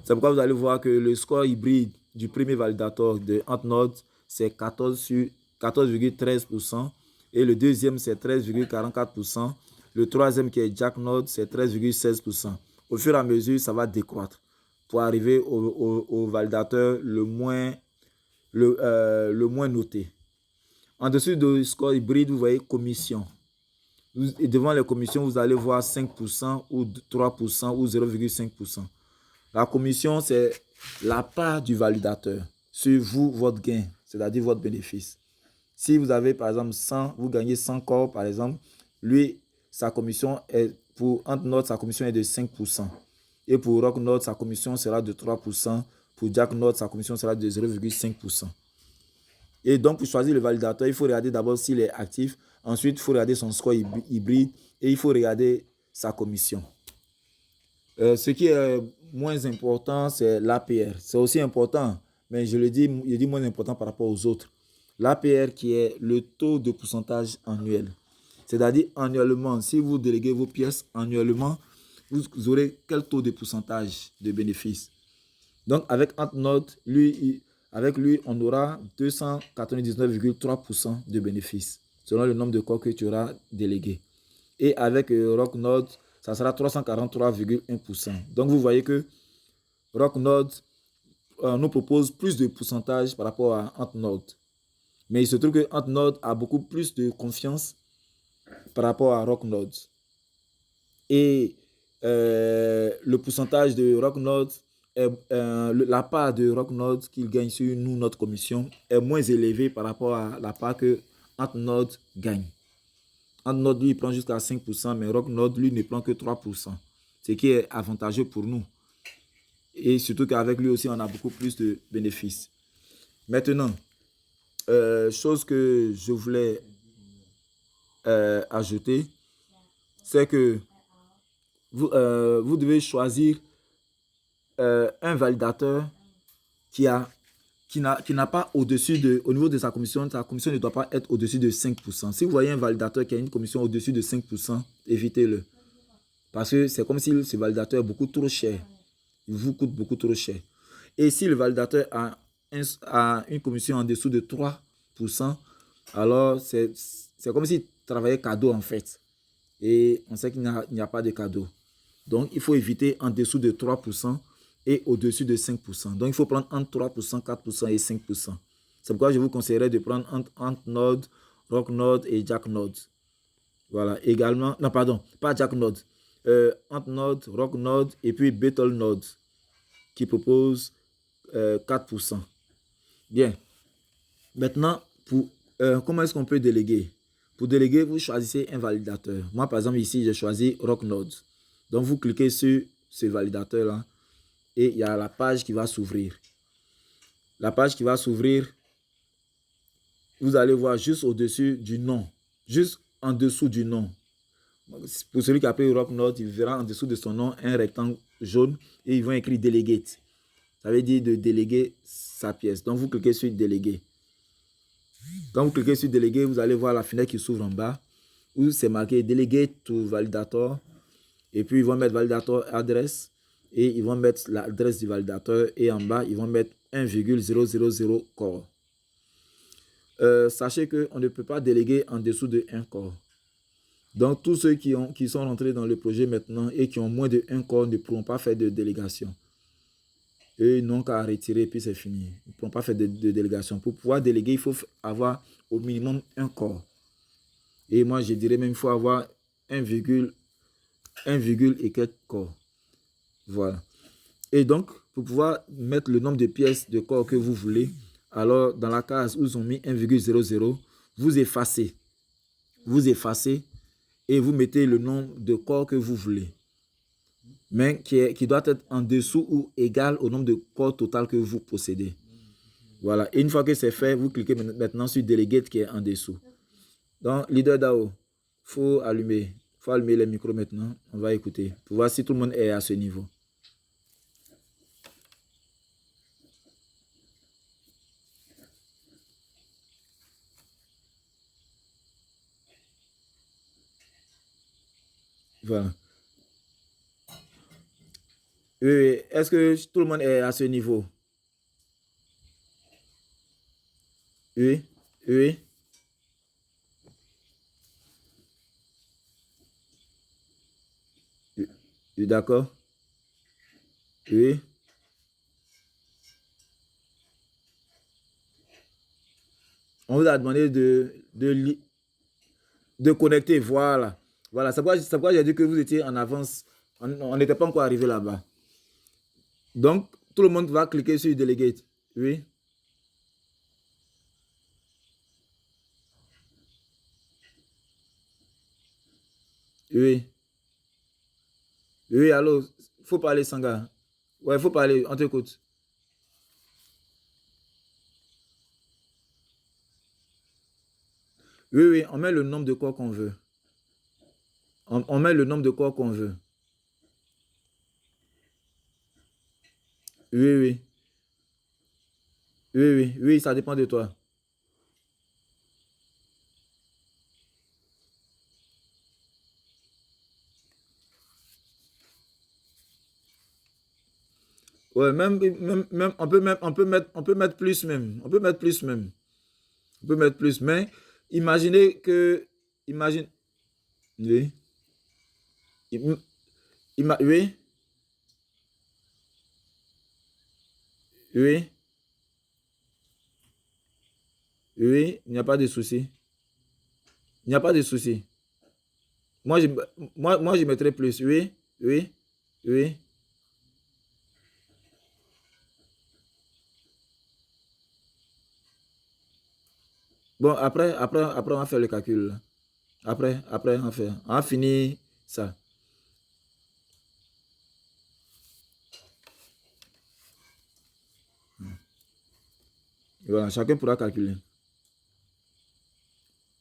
[SPEAKER 1] C'est pourquoi vous allez voir que le score hybride du premier validateur de Antnode, c'est 14,13%. Et le deuxième, c'est 13,44%. Le troisième, qui est Jack Node, c'est 13,16%. Au fur et à mesure, ça va décroître pour arriver au validateur le moins noté. En dessous du score hybride, vous voyez commission. Et devant les commissions, vous allez voir 5% ou 3% ou 0,5%. La commission, c'est la part du validateur sur vous, votre gain, c'est-à-dire votre bénéfice. Si vous avez, par exemple, 100, vous gagnez 100 corps, par exemple, lui, sa commission est, pour Antnode, sa commission est de 5%. Et pour Rocknode, sa commission sera de 3%. Pour Jacknode, sa commission sera de 0,5%. Et donc, pour choisir le validateur, il faut regarder d'abord s'il est actif. Ensuite, il faut regarder son score hybride et il faut regarder sa commission. Ce qui est moins important, c'est l'APR. C'est aussi important, mais je dis moins important par rapport aux autres. L'APR qui est le taux de pourcentage annuel. C'est-à-dire annuellement, si vous déléguez vos pièces annuellement, vous aurez quel taux de pourcentage de bénéfice. Donc avec Antnode, avec lui, on aura 299,3% de bénéfice, selon le nombre de corps que tu auras délégué. Et avec Rocknode, ça sera 343,1%. Donc vous voyez que Rocknode nous propose plus de pourcentage par rapport à Antnode. Mais il se trouve que Antnode a beaucoup plus de confiance par rapport à Rocknode. Et le pourcentage de Rocknode, la part de Rocknode qu'il gagne sur nous, notre commission, est moins élevée par rapport à la part que Antnode gagne. Antnode, lui, il prend jusqu'à 5%, mais Rocknode, lui, ne prend que 3%. Ce qui est avantageux pour nous. Et surtout qu'avec lui aussi, on a beaucoup plus de bénéfices. Maintenant, chose que je voulais ajouter, c'est que vous devez choisir un validateur qui n'a pas au-dessus de, au niveau de sa commission ne doit pas être au-dessus de 5%. Si vous voyez un validateur qui a une commission au-dessus de 5%, évitez-le. Parce que c'est comme si ce validateur est beaucoup trop cher. Il vous coûte beaucoup trop cher. Et si le validateur a une commission en dessous de 3%, alors c'est comme s'il travaillait cadeau en fait. Et on sait qu'il n'y a pas de cadeau. Donc, il faut éviter en dessous de 3% et au-dessus de 5%. Donc, il faut prendre entre 3%, 4% et 5%. C'est pourquoi je vous conseillerais de prendre entre Antnode, Rocknode et Jacknode. Voilà, également, non pardon, pas Jacknode. Antnode, Rocknode et puis Betelnode qui propose 4%. Bien. Maintenant, comment est-ce qu'on peut déléguer? Pour déléguer, vous choisissez un validateur. Moi, par exemple, ici, j'ai choisi Rocknode. Donc, vous cliquez sur ce validateur-là et il y a la page qui va s'ouvrir. La page qui va s'ouvrir, vous allez voir juste au-dessus du nom, juste en dessous du nom. Pour celui qui a appelé Rocknode, il verra en dessous de son nom un rectangle jaune et ils vont écrire Delegate. Ça veut dire de déléguer sa pièce. Donc, vous cliquez sur Déléguer. Quand vous cliquez sur Déléguer, vous allez voir la fenêtre qui s'ouvre en bas où c'est marqué Delegate to Validator. Et puis, ils vont mettre Validator adresse et ils vont mettre l'adresse du validateur. Et en bas, ils vont mettre 1,000 corps. Sachez qu'on ne peut pas déléguer en dessous de 1 corps. Donc, tous ceux qui sont rentrés dans le projet maintenant et qui ont moins de 1 corps ne pourront pas faire de délégation. Eux, ils n'ont qu'à retirer et puis c'est fini. Ils ne pourront pas faire de délégation. Pour pouvoir déléguer, il faut avoir au minimum 1 corps. Et moi, je dirais même qu'il faut avoir 1, et quelques corps. Voilà. Et donc, pour pouvoir mettre le nombre de pièces de corps que vous voulez, alors dans la case où ils ont mis 1,00, vous effacez. Vous effacez et vous mettez le nombre de corps que vous voulez, mais qui doit être en dessous ou égal au nombre de corps total que vous possédez. Voilà. Et une fois que c'est fait, vous cliquez maintenant sur Delegate qui est en dessous. Donc, leader DAO, il faut allumer les micros maintenant. On va écouter pour voir si tout le monde est à ce niveau. Voilà. Oui, est-ce que tout le monde est à ce niveau? Oui, oui, oui, d'accord. Oui. On vous a demandé de connecter. Voilà. Voilà. C'est pourquoi j'ai dit que vous étiez en avance. On n'était pas encore arrivé là-bas. Donc, tout le monde va cliquer sur Delegate. Oui. Oui. Oui, allô. Faut parler, Sanga. Ouais, faut parler. On t'écoute. Oui, oui. On met le nombre de corps qu'on veut. On met le nombre de corps qu'on veut. Oui, oui. Oui, oui. Oui, ça dépend de toi. Ouais, on peut mettre plus même. On peut mettre plus même. On peut mettre plus. Mais imaginez que, imagine, oui, oui, oui, oui, il n'y a pas de souci. Il n'y a pas de souci. Moi, je, moi, je mettrais plus. Oui, oui, oui. Bon, après, on va faire le calcul. Après, on va finir ça. Voilà, chacun pourra calculer.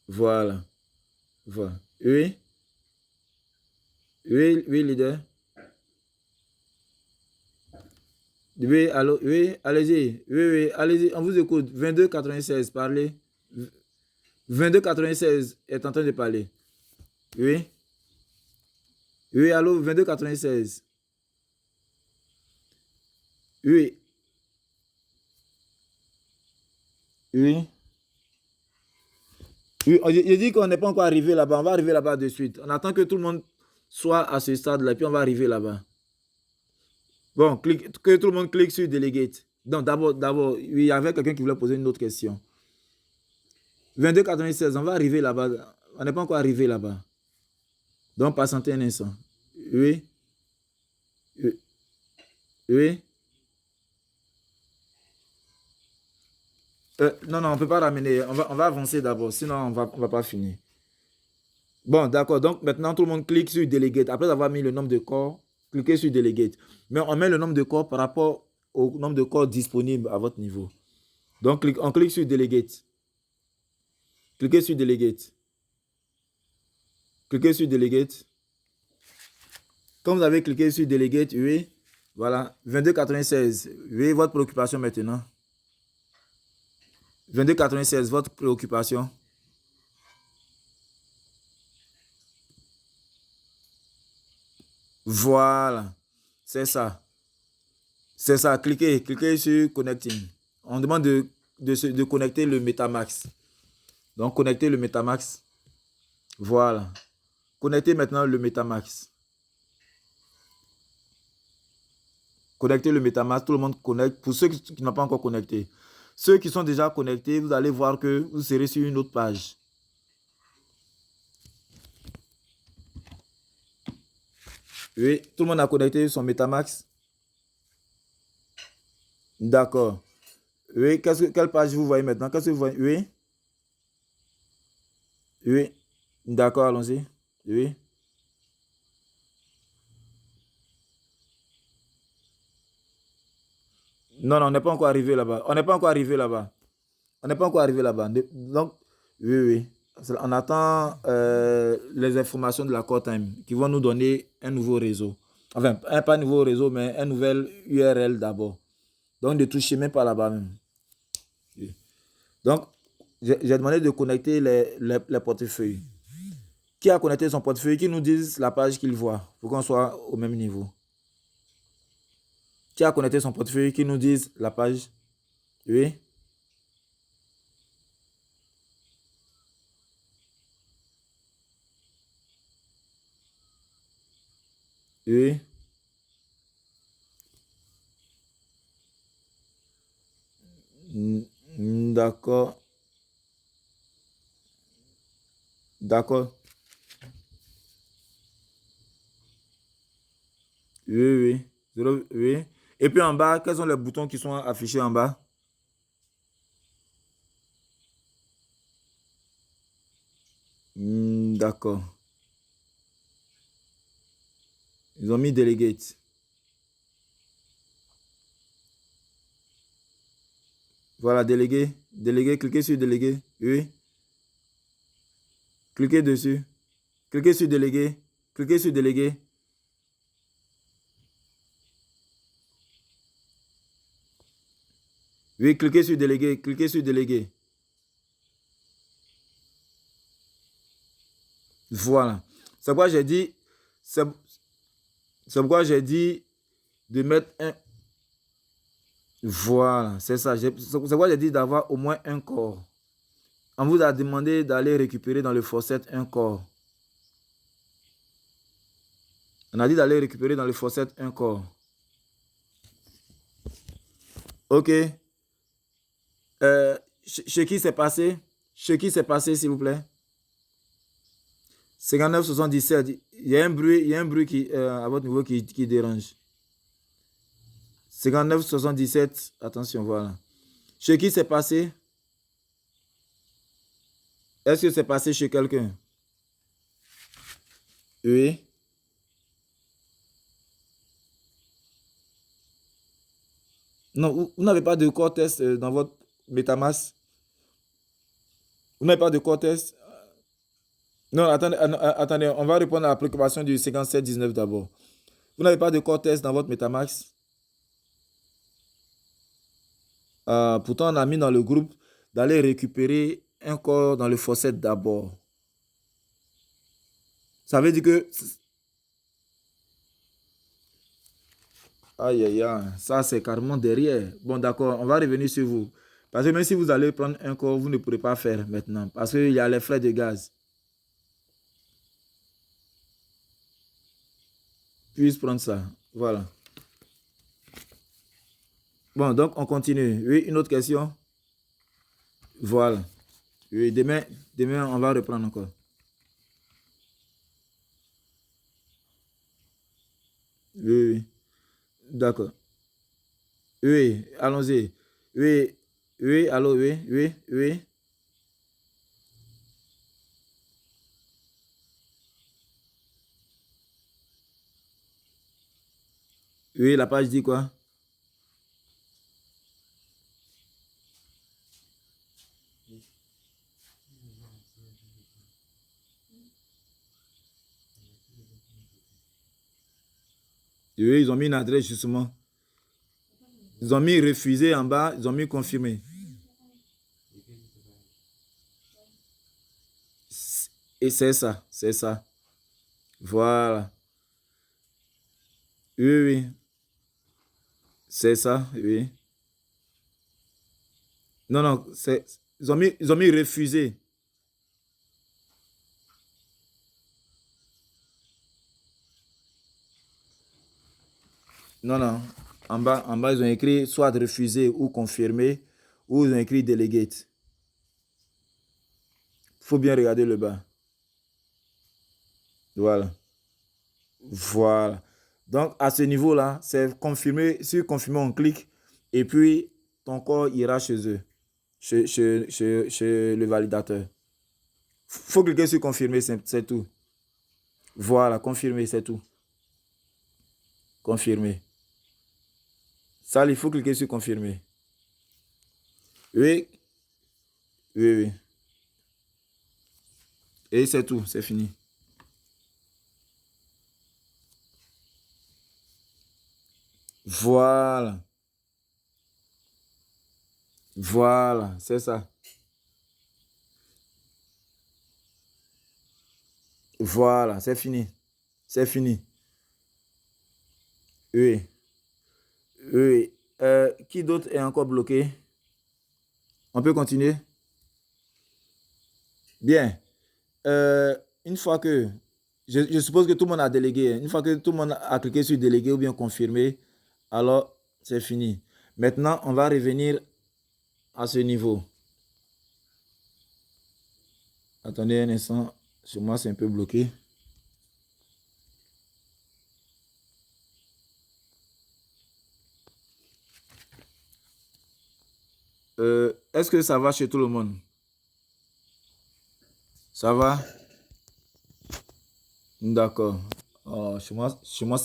[SPEAKER 1] Voilà, voilà. Oui, oui, oui, leader. Oui, allô, oui, allez-y. Oui, oui, allez-y, on vous écoute. 22,96, parlez. 22,96 est en train de parler. Oui, oui, allô, 22,96. Oui, oui. Oui, je dis qu'on n'est pas encore arrivé là-bas. On va arriver là-bas de suite. On attend que tout le monde soit à ce stade-là, puis on va arriver là-bas. Bon, que tout le monde clique sur Delegate. Donc, d'abord, il y avait quelqu'un qui voulait poser une autre question. 22,96, on va arriver là-bas. On n'est pas encore arrivé là-bas. Donc, patientez un instant. Oui, oui, oui. Non, non, on ne peut pas ramener. On va avancer d'abord, sinon on va pas finir. Bon, d'accord. Donc, maintenant, tout le monde clique sur Delegate. Après avoir mis le nombre de corps, cliquez sur Delegate. Mais on met le nombre de corps par rapport au nombre de corps disponibles à votre niveau. Donc, on clique sur Delegate. Cliquez sur Delegate. Cliquez sur Delegate. Quand vous avez cliqué sur Delegate, oui, voilà, 22,96. Oui, votre préoccupation maintenant. 22,96, votre préoccupation. Voilà, c'est ça. C'est ça, cliquez sur Connecting. On demande de connecter le Metamax. Donc, connectez le Metamax. Voilà. Connectez maintenant le Metamax. Connectez le Metamax, tout le monde connecte. Pour ceux qui n'ont pas encore connecté. Ceux qui sont déjà connectés, vous allez voir que vous serez sur une autre page. Oui, tout le monde a connecté son Metamax. D'accord. Oui, quelle page vous voyez maintenant? Qu'est-ce que vous voyez? Oui, oui. D'accord, allons-y. Oui. Non, non, on n'est pas encore arrivé là-bas. On n'est pas encore arrivé là-bas. On n'est pas encore arrivé là-bas. Donc, oui, oui. On attend les informations de la Core Time qui vont nous donner un nouveau réseau. Enfin, pas un nouveau réseau, mais un nouvel URL d'abord. Donc, ne touchez même pas là-bas même. Oui. Donc, j'ai demandé de connecter les portefeuilles. Qui a connecté son portefeuille? Qui nous dise la page qu'il voit pour qu'on soit au même niveau. Qui a connecté son portefeuille? Qui nous dise la page? Oui. Oui. D'accord. D'accord. Oui, oui. Oui. Et puis en bas, quels sont les boutons qui sont affichés en bas? D'accord. Ils ont mis Delegate. Voilà, délégué. Délégué, cliquez sur délégué. Oui. Cliquez dessus. Cliquez sur délégué. Cliquez sur délégué. Oui, cliquez sur délégué. Cliquez sur délégué. Voilà. C'est pourquoi j'ai dit. C'est pourquoi j'ai dit de mettre un. Voilà, c'est ça. C'est pourquoi j'ai dit d'avoir au moins un corps. On vous a demandé d'aller récupérer dans le faucet un corps. On a dit d'aller récupérer dans le faucet un corps. Ok. Chez qui c'est passé? Chez qui c'est passé, s'il vous plaît? 5977. Il y a un bruit qui, à votre niveau qui dérange. 5977. Attention, voilà. Chez qui c'est passé? Est-ce que c'est passé chez quelqu'un? Oui. Non, vous n'avez pas de corps test dans votre MetaMask? Vous n'avez pas de corps test? Non, attendez, attendez, on va répondre à la préoccupation du 5719 d'abord. Vous n'avez pas de corps test dans votre MetaMask? Pourtant, on a mis dans le groupe d'aller récupérer un corps dans le faucet d'abord. Ça veut dire que... Aïe, aïe, aïe, ça c'est carrément derrière. Bon, d'accord, on va revenir sur vous. Parce que même si vous allez prendre un corps, vous ne pourrez pas faire maintenant. Parce qu'il y a les frais de gaz. Puisse prendre ça. Voilà. Bon, donc on continue. Oui, une autre question. Voilà. Oui, demain on va reprendre encore. Oui, oui. D'accord. Oui, allons-y. Oui, oui, allô, oui, oui, oui. Oui, la page dit quoi? Oui, ils ont mis une adresse justement. Ils ont mis refusé en bas, ils ont mis confirmé. Et c'est ça, c'est ça. Voilà. Oui, oui, c'est ça, oui. Non, non, ils ont mis refusé. Non, non. En bas, ils ont écrit soit refusé ou confirmé, ou ils ont écrit delegate. Il faut bien regarder le bas. Voilà. Voilà. Donc, à ce niveau-là, c'est confirmé. Sur confirmer, on clique. Et puis, ton corps ira chez eux, chez le validateur. Faut cliquer sur confirmer, c'est tout. Voilà, confirmer, c'est tout. Confirmer. Ça, il faut cliquer sur confirmer. Oui, oui, oui. Et c'est tout, c'est fini. Voilà. Voilà, c'est ça. Voilà, c'est fini. C'est fini. Oui, oui. Qui d'autre est encore bloqué? On peut continuer? Bien. Euh, une fois que, je suppose que tout le monde a délégué. Une fois que tout le monde a cliqué sur déléguer ou bien confirmer, alors c'est fini. Maintenant, on va revenir à ce niveau. Attendez un instant. Chez moi, c'est un peu bloqué. Est-ce que ça va chez tout le monde? Ça va? D'accord. Oh, chez moi,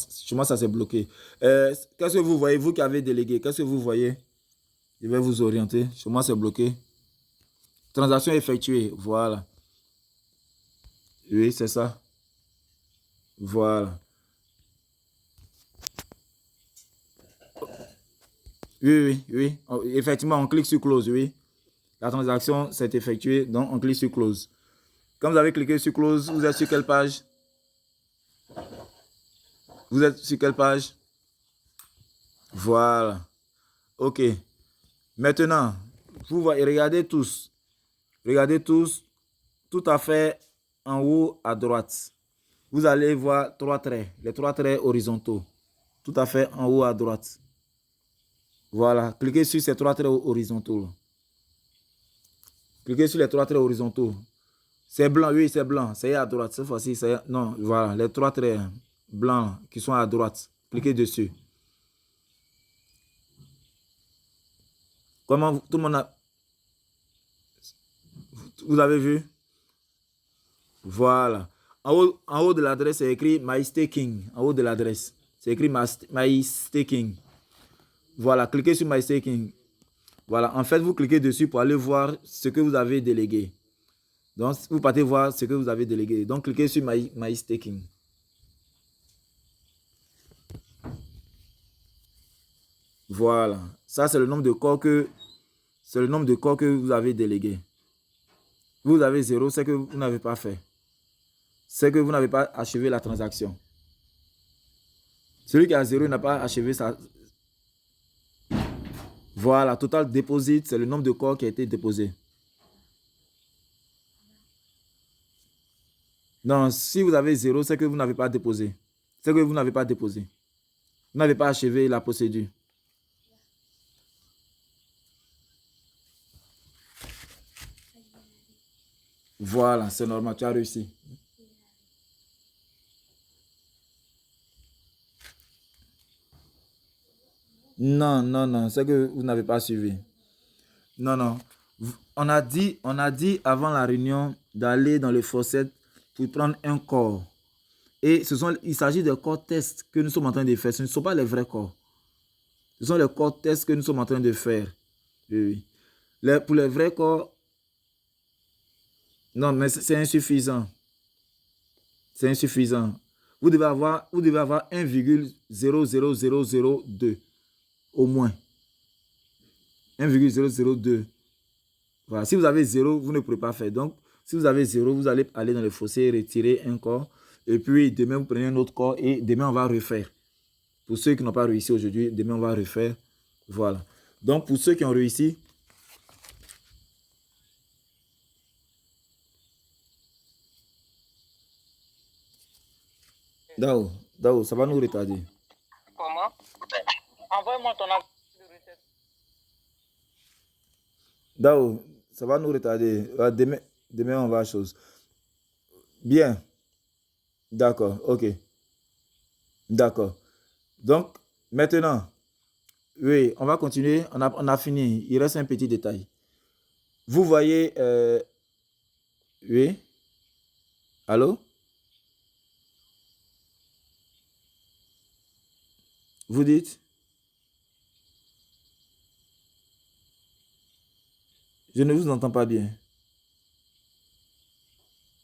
[SPEAKER 1] ça s'est bloqué. Qu'est-ce que vous voyez, vous qui avez délégué? Qu'est-ce que vous voyez? Je vais vous orienter. Chez moi, c'est bloqué. Transaction effectuée. Voilà. Oui, c'est ça. Voilà. Oui, oui, oui. Oh, effectivement, on clique sur close, oui. La transaction s'est effectuée, donc on clique sur close. Quand vous avez cliqué sur close, vous êtes sur quelle page? Vous êtes sur quelle page? Voilà. OK. Maintenant, vous voyez, regardez tous, tout à fait en haut à droite. Vous allez voir trois traits, les trois traits horizontaux. Tout à fait en haut à droite. Voilà, cliquez sur ces trois traits horizontaux. Cliquez sur les trois traits horizontaux. C'est blanc, oui, c'est blanc. C'est à droite. Cette fois-ci, c'est... Non, voilà, les trois traits blancs qui sont à droite. Cliquez dessus. Comment tout le monde a... Vous avez vu? Voilà. En haut de l'adresse, c'est écrit My Staking. En haut de l'adresse, c'est écrit My Staking. Voilà, cliquez sur My Staking. Voilà, en fait, vous cliquez dessus pour aller voir ce que vous avez délégué. Donc, vous partez voir ce que vous avez délégué. Donc, cliquez sur My Staking. Voilà. Ça, c'est le nombre de corps que vous avez délégué. Vous avez 0, c'est que vous n'avez pas fait. C'est que vous n'avez pas achevé la transaction. Celui qui a 0 n'a pas achevé sa... Voilà, total deposit, c'est le nombre de corps qui a été déposé. Non, si vous avez 0, c'est que vous n'avez pas déposé. C'est que vous n'avez pas déposé. Vous n'avez pas achevé la procédure. Voilà, c'est normal, tu as réussi. Non, non, non, c'est que vous n'avez pas suivi. Non, non. On a dit avant la réunion d'aller dans le faucet pour prendre un corps. Et il s'agit de corps tests que nous sommes en train de faire. Ce ne sont pas les vrais corps. Ce sont les corps tests que nous sommes en train de faire. Oui, oui. Pour les vrais corps, non, mais c'est insuffisant. C'est insuffisant. Vous devez avoir 1,00002 au moins. 1,002. Voilà. Si vous avez 0, vous ne pourrez pas faire. Donc, si vous avez 0, vous allez aller dans le fossé, retirer un corps. Et puis, demain, vous prenez un autre corps et demain, on va refaire. Pour ceux qui n'ont pas réussi aujourd'hui, demain, on va refaire. Voilà. Donc, pour ceux qui ont réussi, Dao, ça va nous retarder.
[SPEAKER 2] Comment? Envoie-moi ton adresse de recette.
[SPEAKER 1] Dao, ça va nous retarder. Demain, on va à chose. Bien. D'accord. OK. D'accord. Donc, maintenant, oui, on va continuer. On a fini. Il reste un petit détail. Vous voyez, oui, allô? Vous dites? Je ne vous entends pas bien.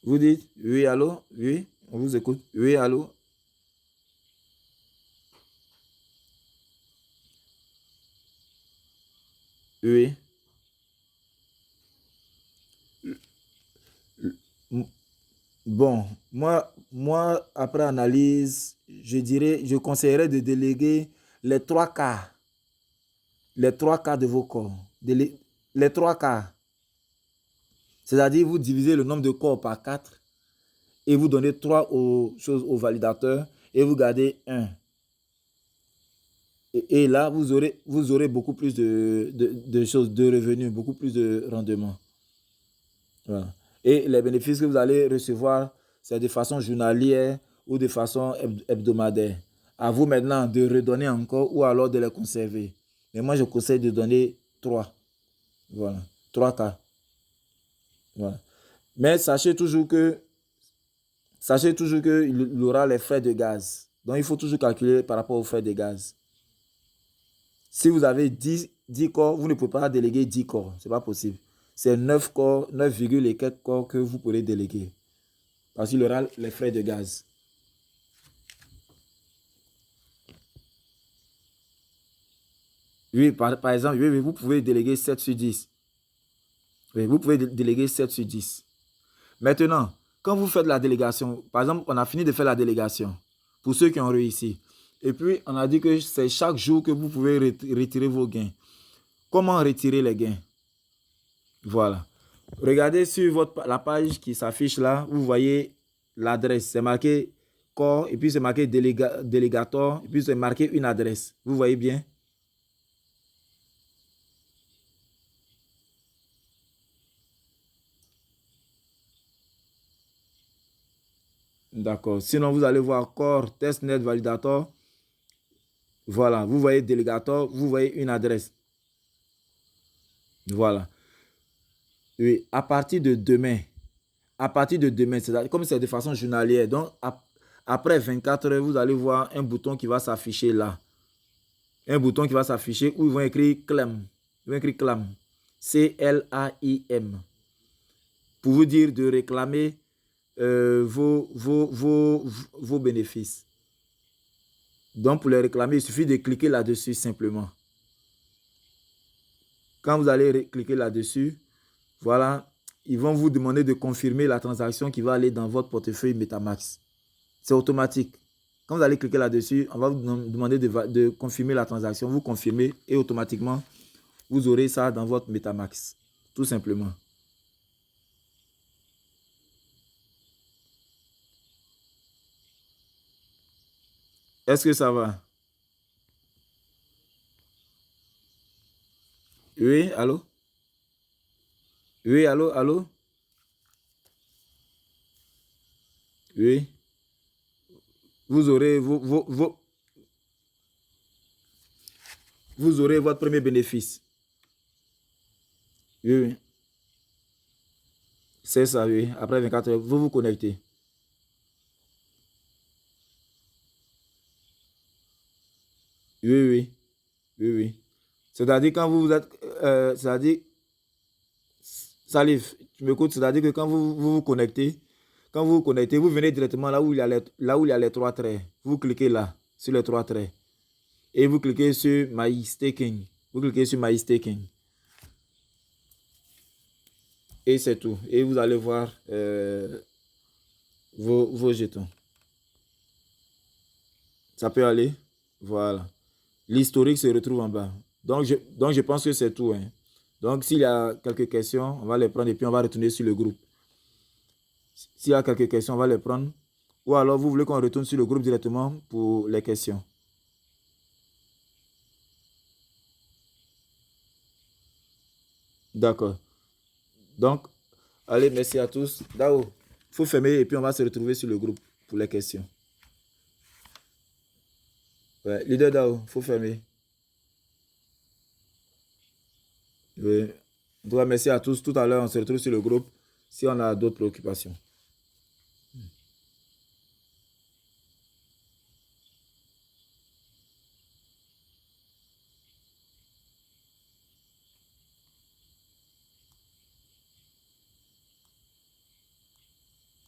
[SPEAKER 1] Vous dites? Oui, allô? Oui, on vous écoute. Oui, allô? Oui. M- Bon, après analyse, je conseillerais de déléguer les trois quarts, les trois quarts de vos corps. Les trois quarts. C'est-à-dire, vous divisez le nombre de corps par 4 et vous donnez 3 aux validateurs et vous gardez un. Et là, vous aurez beaucoup plus de choses, de revenus, beaucoup plus de rendement. Voilà. Et les bénéfices que vous allez recevoir, c'est de façon journalière ou de façon hebdomadaire. À vous maintenant de redonner encore ou alors de les conserver. Mais moi, je conseille de donner 3. Voilà. 3 cas. Voilà. Mais sachez toujours qu'il y aura les frais de gaz. Donc, il faut toujours calculer par rapport aux frais de gaz. Si vous avez 10 corps, vous ne pouvez pas déléguer 10 corps. Ce n'est pas possible. C'est 9 corps, 9, et quelques corps que vous pourrez déléguer. Parce qu'il y aura les frais de gaz. Oui, par exemple, oui, vous pouvez déléguer 7 sur 10. Oui, vous pouvez déléguer 7 sur 10. Maintenant, quand vous faites la délégation, par exemple, on a fini de faire la délégation pour ceux qui ont réussi. Et puis, on a dit que c'est chaque jour que vous pouvez retirer vos gains. Comment retirer les gains? Voilà. Regardez sur la page qui s'affiche là, vous voyez l'adresse. C'est marqué corps et puis c'est marqué délégateur et puis c'est marqué une adresse. Vous voyez bien? D'accord. Sinon, vous allez voir corps, testnet, validateur. Voilà. Vous voyez délégateur, vous voyez une adresse. Voilà. Oui, à partir de demain, comme c'est de façon journalière, donc après 24 heures, vous allez voir un bouton qui va s'afficher là. Un bouton qui va s'afficher où ils vont écrire CLAM. Ils vont écrire CLAM. CLAIM. Pour vous dire de réclamer vos bénéfices. Donc, pour les réclamer, il suffit de cliquer là-dessus simplement. Quand vous allez cliquer là-dessus, voilà, ils vont vous demander de confirmer la transaction qui va aller dans votre portefeuille MetaMask. C'est automatique. Quand vous allez cliquer là-dessus, on va vous demander de confirmer la transaction. Vous confirmez et automatiquement, vous aurez ça dans votre MetaMask. Tout simplement. Est-ce que ça va? Oui, allô? Oui, allô, allô? Oui. Vous aurez, vous aurez votre premier bénéfice. Oui, oui. C'est ça, oui. Après 24 heures, vous vous connectez. Oui, oui. Oui, oui. C'est-à-dire quand vous êtes... c'est-à-dire, Salif, tu m'écoutes, c'est-à-dire que quand vous vous connectez, quand vous vous connectez, vous venez directement là où il y a les trois traits. Vous cliquez là, sur les trois traits. Et vous cliquez sur My Staking. Vous cliquez sur My Staking. Et c'est tout. Et vous allez voir vos jetons. Ça peut aller. Voilà. L'historique se retrouve en bas. Donc je pense que c'est tout, hein. Donc, s'il y a quelques questions, on va les prendre et puis on va retourner sur le groupe. S'il y a quelques questions, on va les prendre. Ou alors, vous voulez qu'on retourne sur le groupe directement pour les questions. D'accord. Donc, allez, merci à tous. Dao, il faut fermer et puis on va se retrouver sur le groupe pour les questions. Ouais, leader Dao, il faut fermer. Oui. Donc, merci à tous. Tout à l'heure, on se retrouve sur le groupe si on a d'autres préoccupations.